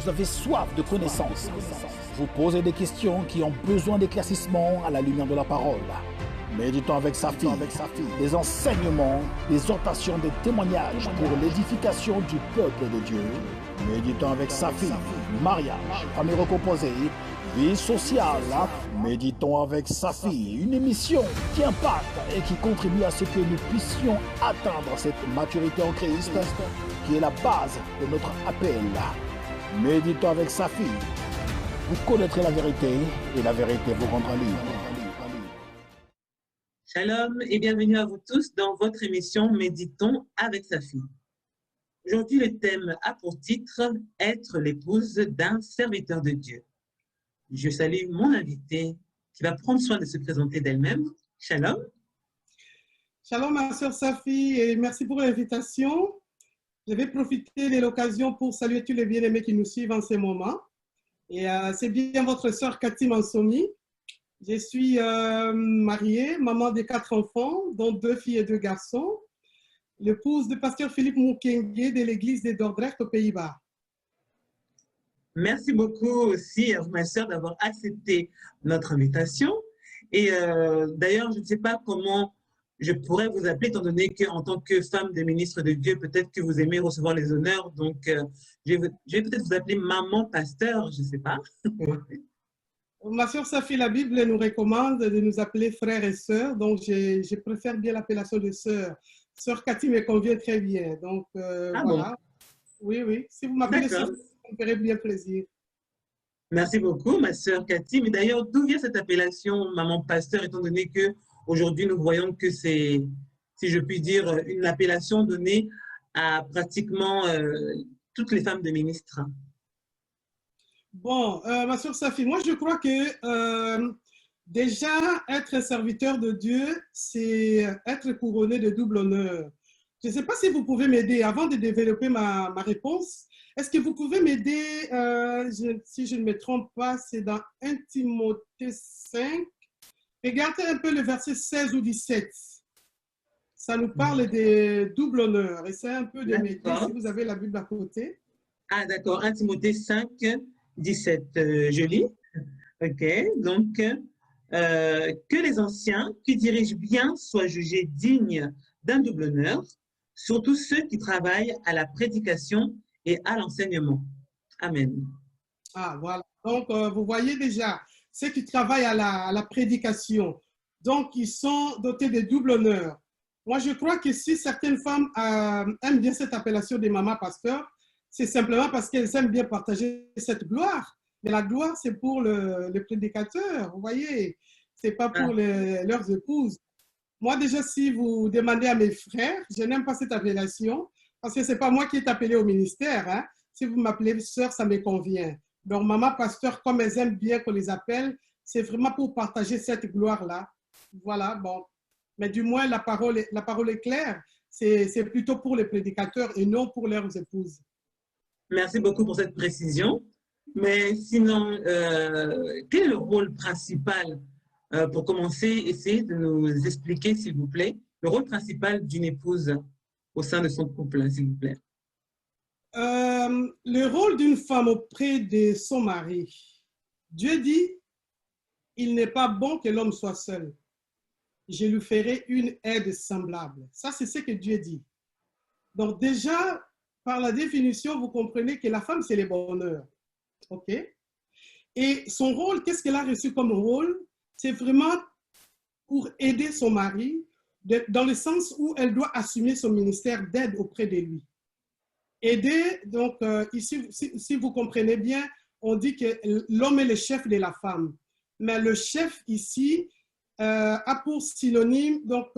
vous avez soif de connaissances. Vous posez des questions qui ont besoin d'éclaircissement à la lumière de la parole. Méditons avec sa fille, des enseignements, des exhortations, des témoignages pour l'édification du peuple de Dieu. Méditons avec sa fille, mariage, famille recomposée, vie sociale. Méditons avec sa fille, une émission qui impacte et qui contribue à ce que nous puissions atteindre cette maturité en Christ, qui est la base de notre appel. Méditons avec sa fille. Vous connaîtrez la vérité et la vérité vous rendra libre. Shalom et bienvenue à vous tous dans votre émission Méditons avec sa fille. Aujourd'hui, le thème a pour titre « Être l'épouse d'un serviteur de Dieu ». Je salue mon invitée qui va prendre soin de se présenter d'elle-même. Shalom. Shalom, ma sœur Safi, et merci pour l'invitation. Je vais profiter de l'occasion pour saluer tous les bien-aimés qui nous suivent en ce moment. Et c'est bien votre sœur Cathy Mansomi. Je suis mariée, maman de 4 enfants, dont 2 filles et 2 garçons, l'épouse de pasteur Philippe Moukenge de l'église de Dordrecht aux Pays-Bas. Merci beaucoup aussi, ma sœur, d'avoir accepté notre invitation. Et d'ailleurs, je ne sais pas comment je pourrais vous appeler, étant donné qu'en tant que femme de ministre de Dieu, peut-être que vous aimez recevoir les honneurs. Donc, je vais peut-être vous appeler maman pasteur, je ne sais pas. Ma sœur Safi, la Bible nous recommande de nous appeler frères et sœurs, donc je préfère bien l'appellation de sœur. Sœur Cathy me convient très bien, donc voilà. Bon. Oui, oui, si vous m'appelez sœur, ça me ferait bien plaisir. Merci beaucoup, ma sœur Cathy. Mais d'ailleurs, d'où vient cette appellation maman pasteur, étant donné qu'aujourd'hui, nous voyons que c'est, si je puis dire, une appellation donnée à pratiquement toutes les femmes de ministres? Bon, ma sœur Safi, moi je crois que déjà être serviteur de Dieu, c'est être couronné de double honneur. Je ne sais pas si vous pouvez m'aider avant de développer ma réponse. Est-ce que vous pouvez m'aider, si je ne me trompe pas, c'est dans 1 Timothée 5. Regardez un peu le verset 16 ou 17. Ça nous parle de double honneur. Essayez un peu de m'aider si vous avez la Bible à côté. Ah, d'accord. 1 Timothée 5, 17. Je lis. OK. Donc, que les anciens qui dirigent bien soient jugés dignes d'un double honneur, surtout ceux qui travaillent à la prédication et à l'enseignement. Amen. Ah, voilà. Donc, vous voyez déjà, ceux qui travaillent à la prédication, donc ils sont dotés de double honneur. Moi, je crois que si certaines femmes aiment bien cette appellation de maman pasteur, c'est simplement parce qu'elles aiment bien partager cette gloire. Mais la gloire, c'est pour le prédicateur, vous voyez, c'est pas pour leurs épouses. Moi, déjà, si vous demandez à mes frères, je n'aime pas cette appellation parce que c'est pas moi qui est appelé au ministère. Hein. Si vous m'appelez sœur, ça me convient. Donc, maman pasteur, comme elles aiment bien qu'on les appelle, c'est vraiment pour partager cette gloire-là. Voilà, bon. Mais du moins, la parole est claire. C'est plutôt pour les prédicateurs et non pour leurs épouses. Merci beaucoup pour cette précision. Mais sinon, quel est le rôle principal, pour commencer, essayez de nous expliquer, s'il vous plaît, le rôle principal d'une épouse au sein de son couple, s'il vous plaît. Le rôle d'une femme auprès de son mari. Dieu dit, il n'est pas bon que l'homme soit seul. Je lui ferai une aide semblable. Ça, c'est ce que Dieu dit. Donc déjà, par la définition, vous comprenez que la femme, c'est le bonheur. OK? Et son rôle, qu'est-ce qu'elle a reçu comme rôle? C'est vraiment pour aider son mari, dans le sens où elle doit assumer son ministère d'aide auprès de lui. Aider, donc ici, si vous comprenez bien, on dit que l'homme est le chef de la femme. Mais le chef ici a pour synonyme, donc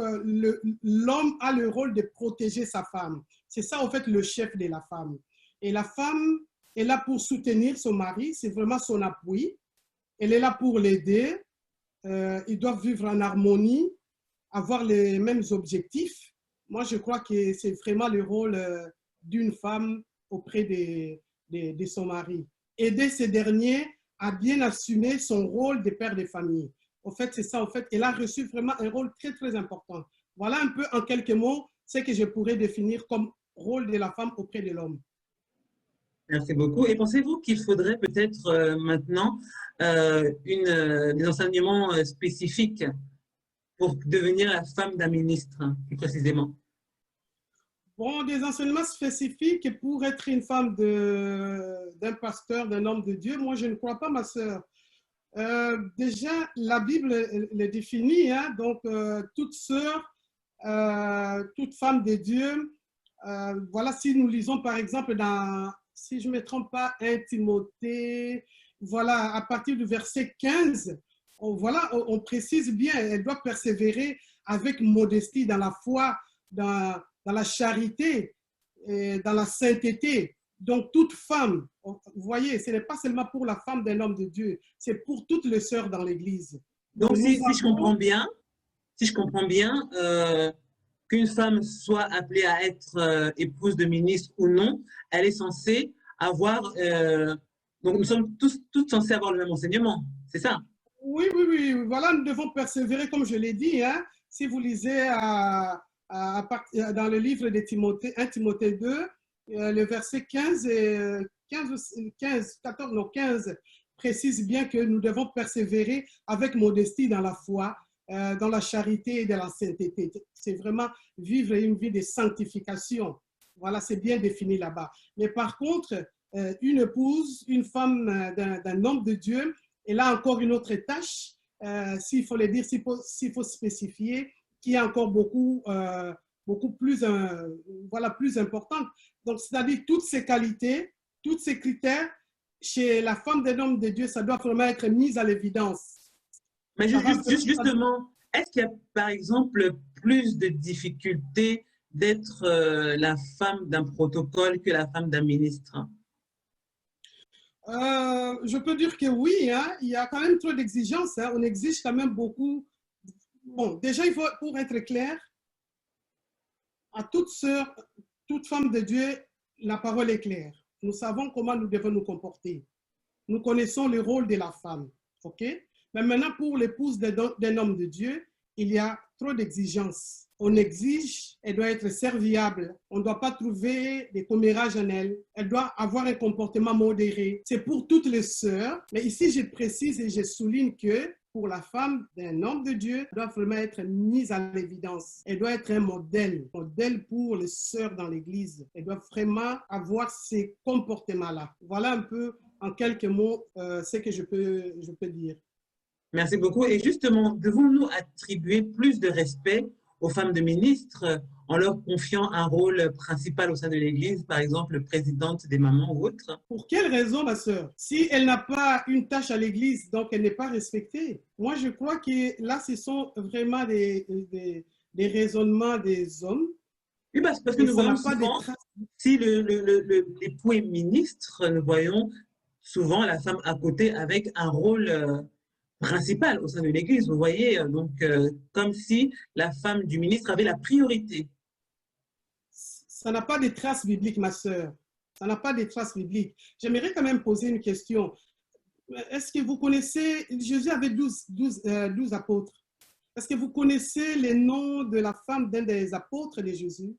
l'homme a le rôle de protéger sa femme. C'est ça, en fait, le chef de la femme. Et la femme est là pour soutenir son mari, c'est vraiment son appui. Elle est là pour l'aider. Ils doivent vivre en harmonie, avoir les mêmes objectifs. Moi, je crois que c'est vraiment le rôle d'une femme auprès de son mari. Aider ces derniers à bien assumer son rôle de père de famille. En fait, c'est ça. En fait, elle a reçu vraiment un rôle très, très important. Voilà un peu, en quelques mots, ce que je pourrais définir comme rôle de la femme auprès de l'homme. Merci beaucoup. Et pensez-vous qu'il faudrait peut-être maintenant des enseignements spécifiques pour devenir la femme d'un ministre, plus précisément? Bon, des enseignements spécifiques pour être une femme d'un pasteur, d'un homme de Dieu, moi je ne crois pas, ma sœur. Déjà, la Bible le définit, hein, donc toute sœur, toute femme de Dieu, voilà, si nous lisons par exemple dans, si je ne me trompe pas, 1 Timothée, voilà, à partir du verset 15, voilà, on précise bien, elle doit persévérer avec modestie dans la foi, dans la charité, et dans la sainteté. Donc, toute femme, vous voyez, ce n'est pas seulement pour la femme d'un homme de Dieu, c'est pour toutes les sœurs dans l'Église. Donc, si je comprends bien, qu'une femme soit appelée à être épouse de ministre ou non, elle est censée avoir, donc nous sommes toutes censées avoir le même enseignement, c'est ça? Oui, oui, oui, voilà, nous devons persévérer, comme je l'ai dit, hein. Si vous lisez dans le livre de Timothée, 1 Timothée 2, le verset 15 et 14, non, 15 précise bien que nous devons persévérer avec modestie dans la foi, dans la charité et dans la sainteté. C'est vraiment vivre une vie de sanctification. Voilà, c'est bien défini là-bas. Mais par contre, une épouse, une femme d'un homme de Dieu, elle a encore une autre tâche, s'il faut le dire, s'il faut spécifier, qui est encore beaucoup plus, voilà, plus importante. Donc, c'est-à-dire toutes ces qualités, tous ces critères, chez la femme d'un homme de Dieu, ça doit vraiment être mis à l'évidence. Mais justement, est-ce qu'il y a, par exemple, plus de difficultés d'être la femme d'un protocole que la femme d'un ministre? Je peux dire que oui, hein, il y a quand même trop d'exigences. Hein, on exige quand même beaucoup. Bon, déjà, il faut, pour être clair, à toute sœur, toute femme de Dieu, la parole est claire. Nous savons comment nous devons nous comporter. Nous connaissons le rôle de la femme. OK? Mais maintenant, pour l'épouse d'un homme de Dieu, il y a trop d'exigences. On exige, elle doit être serviable. On ne doit pas trouver des commérages en elle. Elle doit avoir un comportement modéré. C'est pour toutes les sœurs. Mais ici, je précise et je souligne que pour la femme d'un homme de Dieu, elle doit vraiment être mise à l'évidence. Elle doit être un modèle pour les sœurs dans l'Église. Elle doit vraiment avoir ces comportements-là. Voilà un peu, en quelques mots, ce que je peux dire. Merci beaucoup. Et justement, devons-nous attribuer plus de respect aux femmes de ministres en leur confiant un rôle principal au sein de l'Église, par exemple présidente des mamans ou autre? Pour quelle raison, ma sœur? Si elle n'a pas une tâche à l'Église, donc elle n'est pas respectée. Moi, je crois que là, ce sont vraiment des raisonnements des hommes. Oui, parce que nous voyons souvent, si l'époux est ministre, nous voyons souvent la femme à côté avec un rôle principal au sein de l'Église. Vous voyez, donc comme si la femme du ministre avait la priorité. Ça n'a pas de traces bibliques, ma sœur. Ça n'a pas de traces bibliques. J'aimerais quand même poser une question. Est-ce que vous connaissez, Jésus avait 12 apôtres. Est-ce que vous connaissez les noms de la femme d'un des apôtres de Jésus?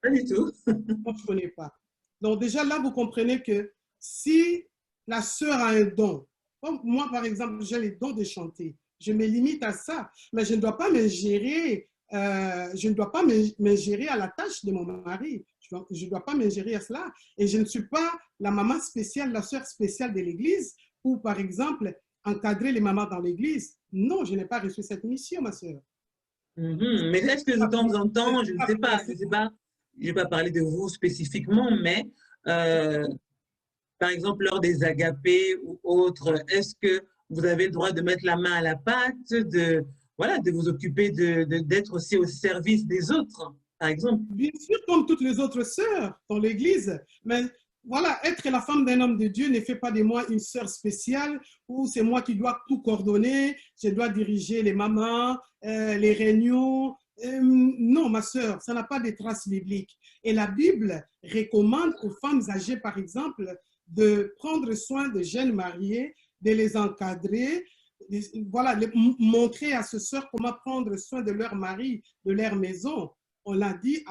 Pas du tout. Moi, je ne connais pas. Donc déjà là, vous comprenez que si la sœur a un don, comme moi, par exemple, j'ai le don de chanter. Je me limite à ça, mais je ne dois pas m'ingérer. Je ne dois pas m'ingérer à la tâche de mon mari. Je ne dois pas m'ingérer à cela. Et je ne suis pas la maman spéciale, la sœur spéciale de l'Église pour, par exemple, encadrer les mamans dans l'Église. Non, je n'ai pas reçu cette mission, ma sœur. Mais est-ce que de temps en temps, je ne sais pas, je ne vais pas parler de vous spécifiquement, mais par exemple, lors des agapés ou autres, est-ce que vous avez le droit de mettre la main à la pâte, de vous occuper d'être aussi au service des autres, par exemple? Bien sûr, comme toutes les autres sœurs dans l'Église. Mais voilà, être la femme d'un homme de Dieu ne fait pas de moi une sœur spéciale où c'est moi qui dois tout coordonner, je dois diriger les mamans, les réunions. Non, ma sœur, ça n'a pas de traces bibliques. Et la Bible recommande aux femmes âgées, par exemple, de prendre soin de jeunes mariés, de les encadrer, voilà, montrer à ces sœurs comment prendre soin de leur mari, de leur maison. On l'a dit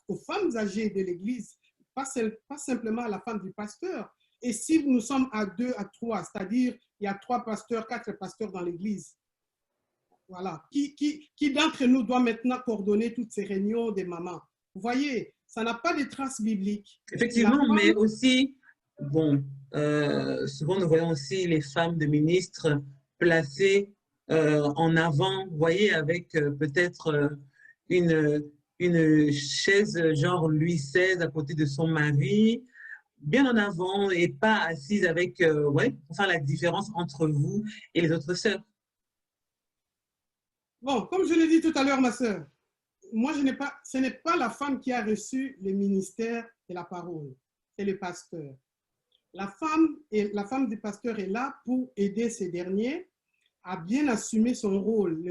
aux femmes âgées de l'Église, pas simplement à la femme du pasteur. Et si nous sommes à 2, à 3, c'est-à-dire il y a 3 pasteurs, 4 pasteurs dans l'église, voilà, qui d'entre nous doit maintenant coordonner toutes ces réunions des mamans? Vous voyez, ça n'a pas de traces bibliques. Effectivement, Femme, mais aussi, bon, souvent nous voyons aussi les femmes de ministres placées en avant, vous voyez, avec peut-être une chaise genre Louis XVI à côté de son mari, bien en avant et pas assise avec, ouais, pour faire la différence entre vous et les autres sœurs. bon, comme je l'ai dit tout à l'heure, ma sœur, moi, ce n'est pas la femme qui a reçu le ministère de la parole, c'est le pasteur. La femme du pasteur est là pour aider ces derniers à bien assumer son rôle,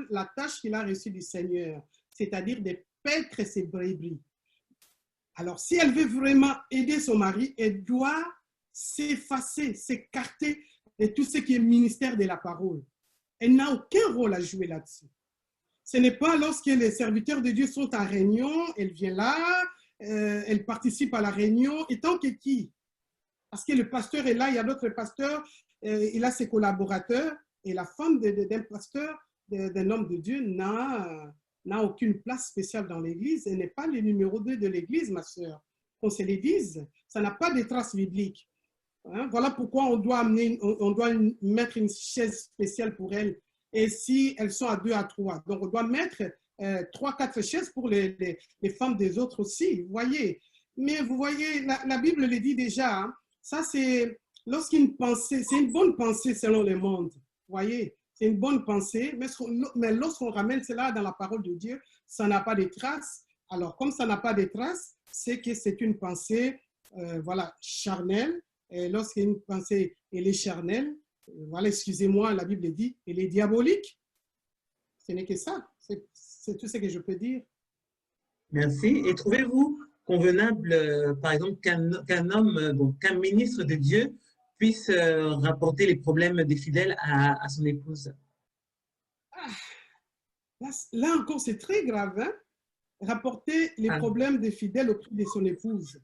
la tâche qu'il a reçue du Seigneur, c'est-à-dire de paître ses brebis. Alors, si elle veut vraiment aider son mari, elle doit s'effacer, s'écarter de tout ce qui est ministère de la parole. Elle n'a aucun rôle à jouer là-dessus. Ce n'est pas lorsque les serviteurs de Dieu sont en réunion, elle vient là, elle participe à la réunion, et tant que qui? Parce que le pasteur est là, il y a d'autres pasteurs, il a ses collaborateurs, et la femme d'un pasteur, d'un homme de Dieu, n'a aucune place spéciale dans l'Église. Elle n'est pas le numéro 2 de l'Église, ma sœur. Qu'on se le dise, ça n'a pas de traces bibliques. Hein? Voilà pourquoi on doit mettre une chaise spéciale pour elle. Et si elles sont à 2, à 3, donc on doit mettre 3, 4 chaises pour les femmes des autres aussi, vous voyez. Mais vous voyez, la Bible le dit déjà, hein, ça c'est lorsqu'une pensée, c'est une bonne pensée selon le monde, vous voyez, c'est une bonne pensée, mais lorsqu'on ramène cela dans la parole de Dieu, ça n'a pas de traces. Alors, comme ça n'a pas de traces, c'est que c'est une pensée, voilà, charnelle. Et lorsqu'une pensée, elle est charnelle, voilà, excusez-moi, la Bible dit, elle est diabolique. Ce n'est que ça. C'est tout ce que je peux dire. Merci. Et trouvez-vous convenable, par exemple, qu'un homme, donc qu'un ministre de Dieu puisse rapporter les problèmes des fidèles à son épouse? Là encore, c'est très grave, hein? Rapporter les problèmes des fidèles auprès de son épouse.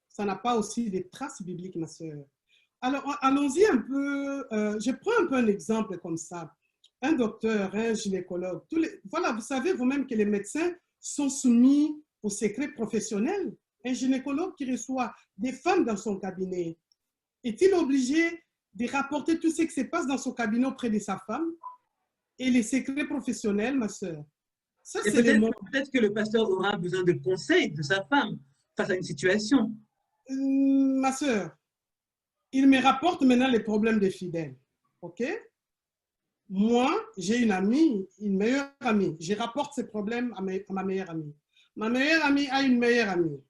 Ça n'a pas aussi des traces bibliques, ma sœur. Alors, allons-y un peu. Je prends un peu un exemple comme ça. Un docteur, un gynécologue, voilà, vous savez vous-même que les médecins sont soumis au secret professionnel. Un gynécologue qui reçoit des femmes dans son cabinet, est-il obligé de rapporter tout ce qui se passe dans son cabinet auprès de sa femme? Et les secrets professionnels, ma sœur? Ça, c'est peut-être que le pasteur aura besoin de conseils de sa femme face à une situation. Ma sœur, il me rapporte maintenant les problèmes des fidèles. OK? Moi, j'ai une amie, une meilleure amie. Je rapporte ces problèmes à ma meilleure amie. Ma meilleure amie a une meilleure amie.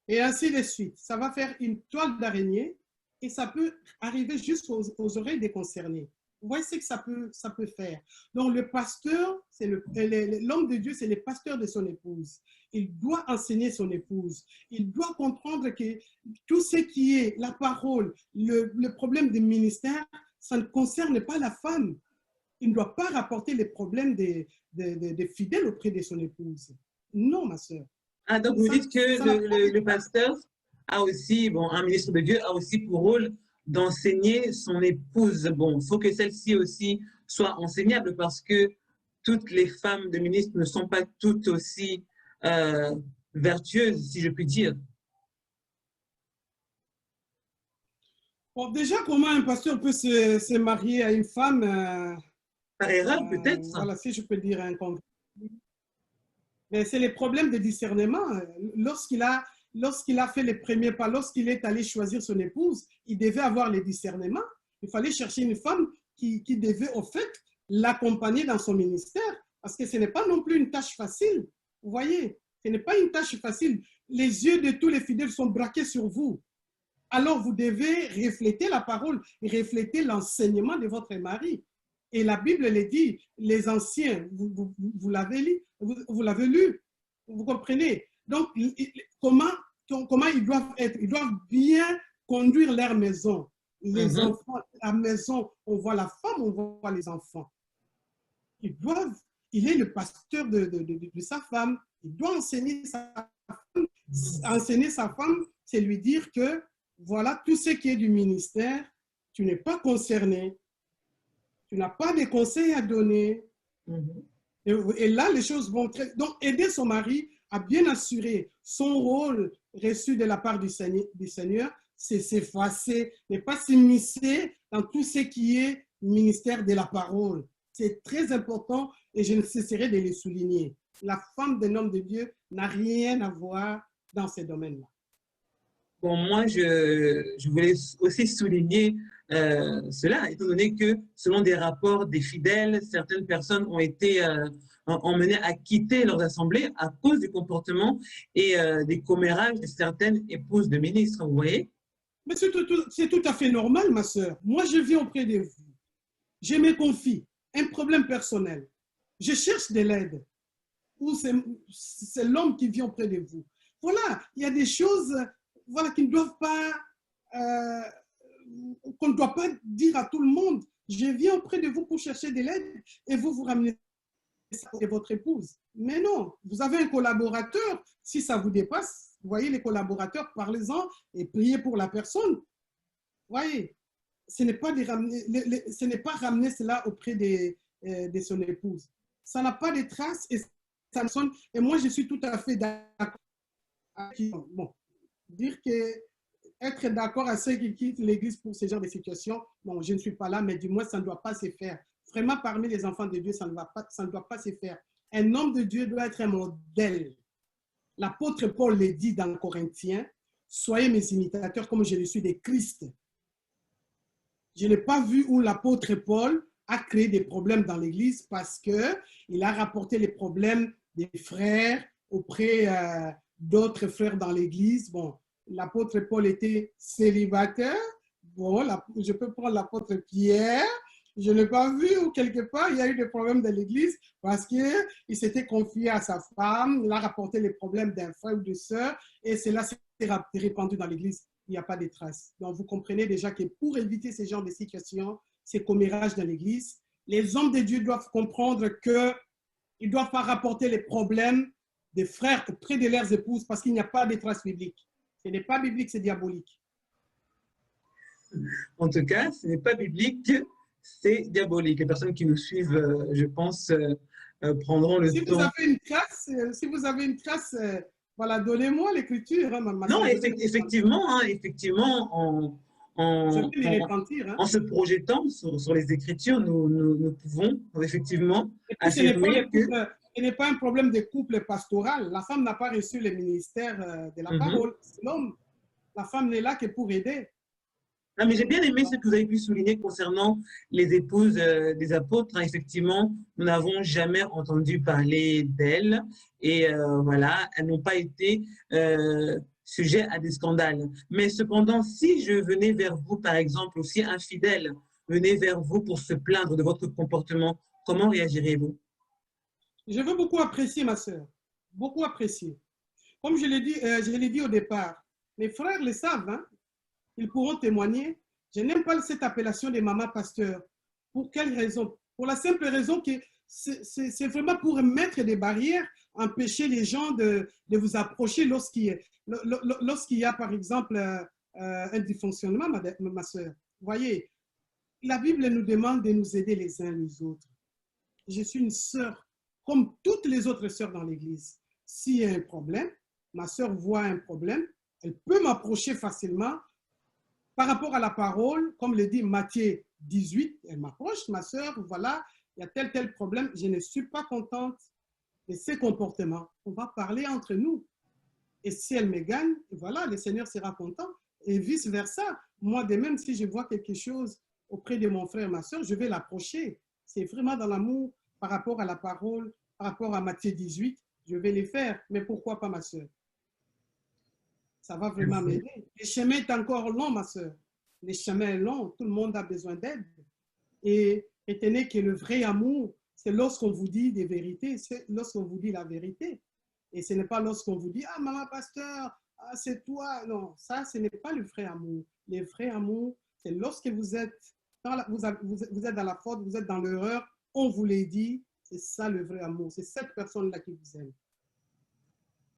Et ainsi de suite. Ça va faire une toile d'araignée et ça peut arriver juste aux oreilles des concernés. Vous voyez ce que ça peut faire. Donc, le pasteur, l'homme de Dieu, c'est le pasteur de son épouse. Il doit enseigner son épouse. Il doit comprendre que tout ce qui est la parole, le problème du ministère, ça ne concerne pas la femme. Il ne doit pas rapporter les problèmes des fidèles auprès de son épouse. Non, ma soeur. Ah, donc vous dites que le pasteur a aussi, bon, un ministre de Dieu a aussi pour rôle d'enseigner son épouse. Bon, il faut que celle-ci aussi soit enseignable parce que toutes les femmes de ministres ne sont pas toutes aussi vertueuses, si je puis dire. Bon, déjà, comment un pasteur peut se marier à une femme par erreur, peut-être. Voilà, si je peux dire un convaincu. Mais c'est les problèmes de discernement. Lorsqu'il a fait les premiers pas, lorsqu'il est allé choisir son épouse, il devait avoir les discernements. Il fallait chercher une femme qui devait, au fait, l'accompagner dans son ministère. Parce que ce n'est pas non plus une tâche facile. Vous voyez, ce n'est pas une tâche facile. Les yeux de tous les fidèles sont braqués sur vous. Alors, vous devez refléter la parole, refléter l'enseignement de votre mari. Et la Bible le dit, les anciens, vous l'avez lu, vous comprenez. Donc, comment ils doivent être? Ils doivent bien conduire leur maison. Les enfants, la maison, on voit la femme, on voit les enfants. Il est le pasteur de sa femme, il doit enseigner sa femme, Enseigner sa femme, c'est lui dire que, voilà, tout ce qui est du ministère, tu n'es pas concerné, tu n'as pas de conseils à donner. Et là, les choses vont très... Donc, aider son mari à bien assurer son rôle reçu de la part du Seigneur, c'est s'effacer, ne pas s'immiscer dans tout ce qui est ministère de la parole. C'est très important et je ne cesserai de le souligner. La femme d'un homme de Dieu n'a rien à voir dans ces domaines-là. Bon, moi, je voulais aussi souligner cela, étant donné que selon des rapports des fidèles, certaines personnes ont été emmenées à quitter leurs assemblées à cause du comportement et des commérages de certaines épouses de ministres, vous voyez? Mais c'est tout à fait normal, ma sœur. Moi, je viens auprès de vous. Je me confie, un problème personnel. Je cherche de l'aide. Ou c'est l'homme qui vient auprès de vous. Voilà, il y a des choses voilà, qui ne doivent pas, qu'on ne doit pas dire à tout le monde. Je viens auprès de vous pour chercher de l'aide et vous ramenez ça à votre épouse. Mais non, vous avez un collaborateur, si ça vous dépasse, vous voyez les collaborateurs, parlez-en et priez pour la personne. Voyez, ce n'est pas ramener cela auprès de son épouse. Ça n'a pas de traces et ça sonne. Et moi, je suis tout à fait d'accord. Bon, dire que être d'accord à ceux qui quittent l'Église pour ce genre de situation, bon, je ne suis pas là, mais du moins, ça ne doit pas se faire. Vraiment, parmi les enfants de Dieu, ça ne doit pas se faire. Un homme de Dieu doit être un modèle. L'apôtre Paul le dit dans Corinthiens, soyez mes imitateurs comme je le suis de Christ. Je n'ai pas vu où l'apôtre Paul a créé des problèmes dans l'Église parce qu'il a rapporté les problèmes des frères auprès d'autres frères dans l'Église. Bon, l'apôtre Paul était célibataire. Bon, je peux prendre l'apôtre Pierre. Je ne l'ai pas vu où quelque part il y a eu des problèmes dans l'Église parce qu'il s'était confié à sa femme, il a rapporté les problèmes d'un frère ou de sœur et cela s'est répandu dans l'Église. Il n'y a pas de traces. Donc, vous comprenez déjà que pour éviter ce genre de situations, ces commérages dans l'Église, les hommes de Dieu doivent comprendre qu'ils ne doivent pas rapporter les problèmes des frères auprès de leurs épouses parce qu'il n'y a pas de traces bibliques. Ce n'est pas biblique, c'est diabolique. En tout cas, ce n'est pas biblique, c'est diabolique. Les personnes qui nous suivent, je pense, prendront le temps. Si vous avez une trace, voilà, donnez-moi l'écriture. Hein, non, effectivement, en se projetant sur les Écritures, nous pouvons effectivement affirmer que... Ce n'est pas un problème de couple pastoral. La femme n'a pas reçu le ministère de la parole. C'est l'homme. La femme n'est là que pour aider. Non, mais j'ai bien aimé ce que vous avez pu souligner concernant les épouses des apôtres. Effectivement, nous n'avons jamais entendu parler d'elles et voilà, elles n'ont pas été sujets à des scandales. Mais cependant, si je venais vers vous, par exemple, aussi infidèle, venait vers vous pour se plaindre de votre comportement, comment réagirez-vous? Je veux beaucoup apprécier ma sœur, beaucoup apprécier. Comme je l'ai dit au départ, mes frères le savent, hein? Ils pourront témoigner. Je n'aime pas cette appellation de maman pasteur. Pour quelle raison? Pour la simple raison que c'est vraiment pour mettre des barrières, empêcher les gens de vous approcher lorsqu'il y a, par exemple, un dysfonctionnement, ma sœur. Voyez, la Bible nous demande de nous aider les uns les autres. Je suis une sœur, comme toutes les autres sœurs dans l'Église. S'il y a un problème, ma sœur voit un problème, elle peut m'approcher facilement. Par rapport à la parole, comme le dit Matthieu 18, elle m'approche, ma sœur, voilà, il y a tel problème, je ne suis pas contente de ces comportements. On va parler entre nous. Et si elle me gagne, voilà, le Seigneur sera content. Et vice-versa. Moi, de même, si je vois quelque chose auprès de mon frère, ma sœur, je vais l'approcher. C'est vraiment dans l'amour par rapport à la parole, par rapport à Matthieu 18, je vais les faire. Mais pourquoi pas ma sœur? Ça va vraiment m'aider. Le chemin est encore long, ma sœur. Le chemin est long, tout le monde a besoin d'aide. Et tenez que le vrai amour, c'est lorsqu'on vous dit des vérités, c'est lorsqu'on vous dit la vérité. Et ce n'est pas lorsqu'on vous dit « Ah, maman pasteur, ah, c'est toi ». Non, ça, ce n'est pas le vrai amour. Le vrai amour, c'est lorsque vous êtes dans la faute, vous êtes dans l'erreur, on vous l'a dit, c'est ça le vrai amour. C'est cette personne-là qui vous aime.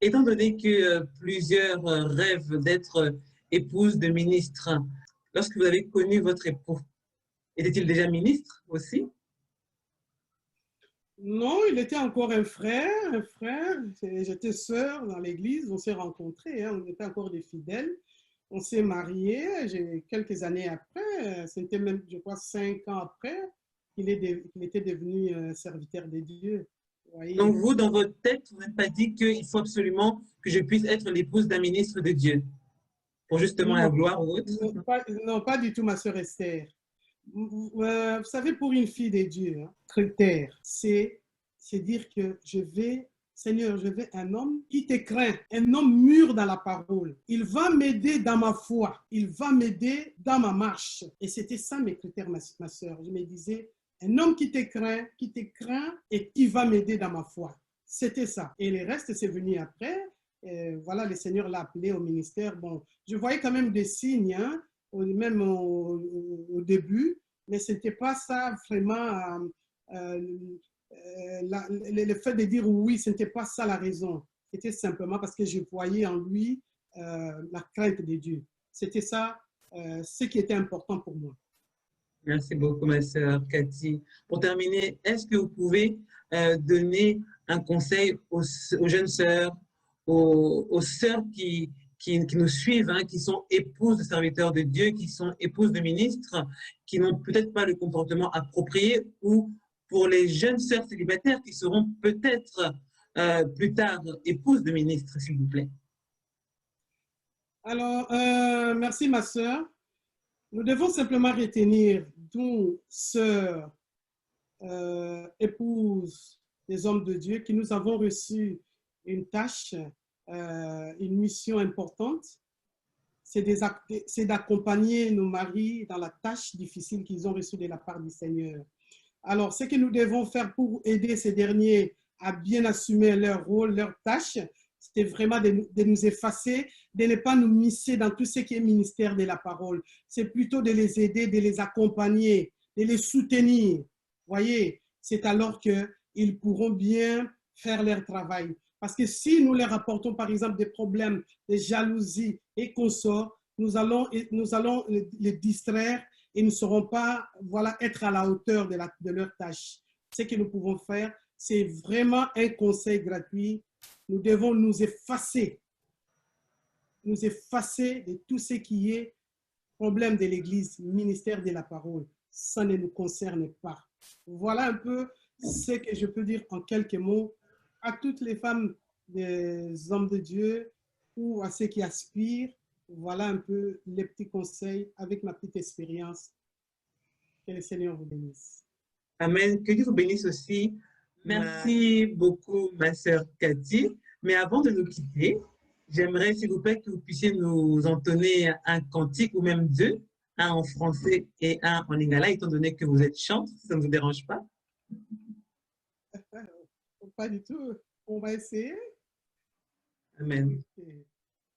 Étant donné que plusieurs rêvent d'être épouse de ministre, lorsque vous avez connu votre époux, était-il déjà ministre aussi? Non, il était encore un frère, un frère. J'étais sœur dans l'église, on s'est rencontrés, hein, on était encore des fidèles. On s'est mariés, quelques années après, c'était même, je crois, 5 ans après, qu'il était devenu serviteur de Dieu. Vous Donc voyez? vous, dans votre tête, vous n'êtes pas dit qu'il faut absolument que je puisse être l'épouse d'un ministre de Dieu, pour justement la Non, gloire ou autre? non, pas du tout, ma sœur Esther. Vous savez, pour une fille de Dieu, hein, critère, c'est dire que Seigneur, je veux un homme qui te craint, un homme mûr dans la parole. Il va m'aider dans ma foi, il va m'aider dans ma marche. Et c'était ça mes critères, ma sœur. Je me disais, un homme qui te craint et qui va m'aider dans ma foi. C'était ça. Et le reste, c'est venu après. Voilà, le Seigneur l'a appelé au ministère. Bon, je voyais quand même des signes, hein, même au début, mais ce n'était pas ça vraiment, le fait de dire oui, ce n'était pas ça la raison. C'était simplement parce que je voyais en lui la crainte de Dieu. C'était ça ce qui était important pour moi. Merci beaucoup, ma sœur Cathy. Pour terminer, est-ce que vous pouvez donner un conseil aux jeunes sœurs, aux sœurs qui nous suivent, hein, qui sont épouses de serviteurs de Dieu, qui sont épouses de ministres, qui n'ont peut-être pas le comportement approprié, ou pour les jeunes sœurs célibataires qui seront peut-être plus tard épouses de ministres, s'il vous plaît? Alors, merci ma sœur. Nous devons simplement retenir, nous, sœurs, épouses des hommes de Dieu, que nous avons reçu une tâche, une mission importante, c'est d'accompagner nos maris dans la tâche difficile qu'ils ont reçue de la part du Seigneur. Alors, ce que nous devons faire pour aider ces derniers à bien assumer leur rôle, leur tâche, c'est vraiment de nous effacer, de ne pas nous misser dans tout ce qui est ministère de la parole. C'est plutôt de les aider, de les accompagner, de les soutenir. Voyez, c'est alors qu'ils pourront bien faire leur travail. Parce que si nous leur apportons, par exemple, des problèmes de jalousie et consorts, nous allons les distraire et ne sauront pas, voilà, être à la hauteur de leur tâche. Ce que nous pouvons faire, c'est vraiment un conseil gratuit. Nous devons nous effacer de tout ce qui est problème de l'Église, ministère de la parole. Ça ne nous concerne pas. Voilà un peu ce que je peux dire en quelques mots à toutes les femmes des hommes de Dieu ou à ceux qui aspirent. Voilà un peu les petits conseils avec ma petite expérience. Que le Seigneur vous bénisse. Amen. Que Dieu vous bénisse aussi. Merci beaucoup, ma sœur Cathy. Mais avant de nous quitter, j'aimerais, s'il vous plaît, que vous puissiez nous entonner un cantique ou même deux, un en français et un en lingala, étant donné que vous êtes chantre, ça ne vous dérange pas? Pas du tout. On va essayer. Amen.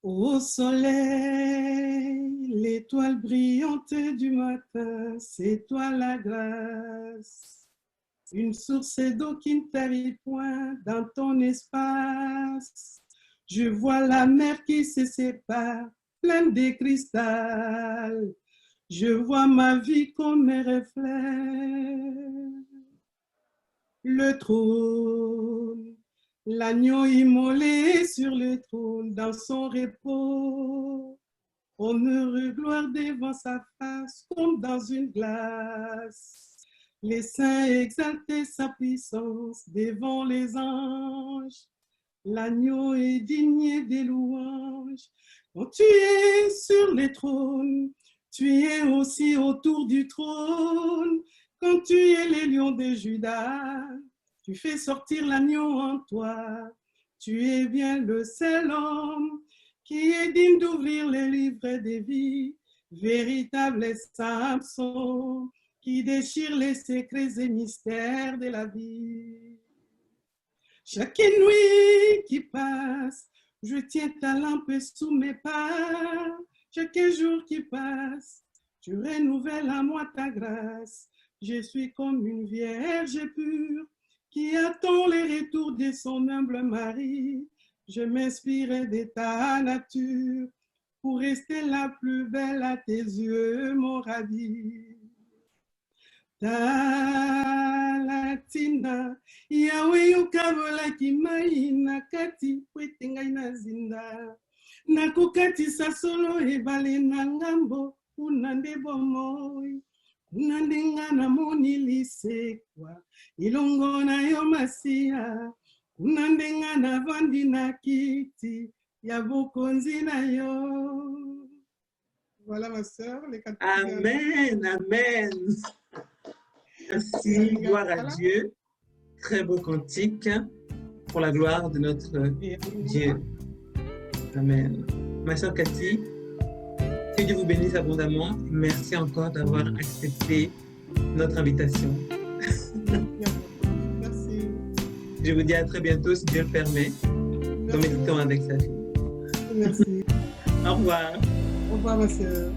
Au soleil, l'étoile brillante du matin, c'est toi la grâce. Une source d'eau qui ne tarit point dans ton espace. Je vois la mer qui se sépare, pleine de cristal. Je vois ma vie comme un reflet. Le trône, l'agneau immolé sur le trône dans son repos. Honneur gloire devant sa face comme dans une glace. Les saints exaltaient sa puissance devant les anges. L'agneau est digne des louanges. Quand tu es sur le trône, tu es aussi autour du trône. Quand tu es le lion de Juda, tu fais sortir l'agneau en toi. Tu es bien le seul homme qui est digne d'ouvrir les livres des vies, véritable Samson qui déchire les secrets et mystères de la vie. Chaque nuit qui passe, je tiens ta lampe sous mes pas. Chaque jour qui passe, tu renouvelles à moi ta grâce. Je suis comme une vierge pure qui attend le retour de son humble mari. Je m'inspirais de ta nature pour rester la plus belle à tes yeux, mon ravi. Talatina, Yahweh ukabolaki mai na kati po ete ngai nazinda. Nakokatisa solo ebale na ngambo kuna nde bomoi. Kuna nde nga namoni lisekwa ilongo na yo masiya. Kuna nde nga navandi na kiti ya bokonzi na yo. Voilà ma sœur, les quatre. Amen, amen. Merci, gloire à Dieu. Très beau cantique pour la gloire de notre Dieu. Amen. Ma sœur Cathy, que Dieu vous bénisse abondamment. Merci encore d'avoir accepté notre invitation. Merci. Je vous dis à très bientôt si Dieu le permet. Nous méditons avec sa fille. Merci. Au revoir. Au revoir ma sœur.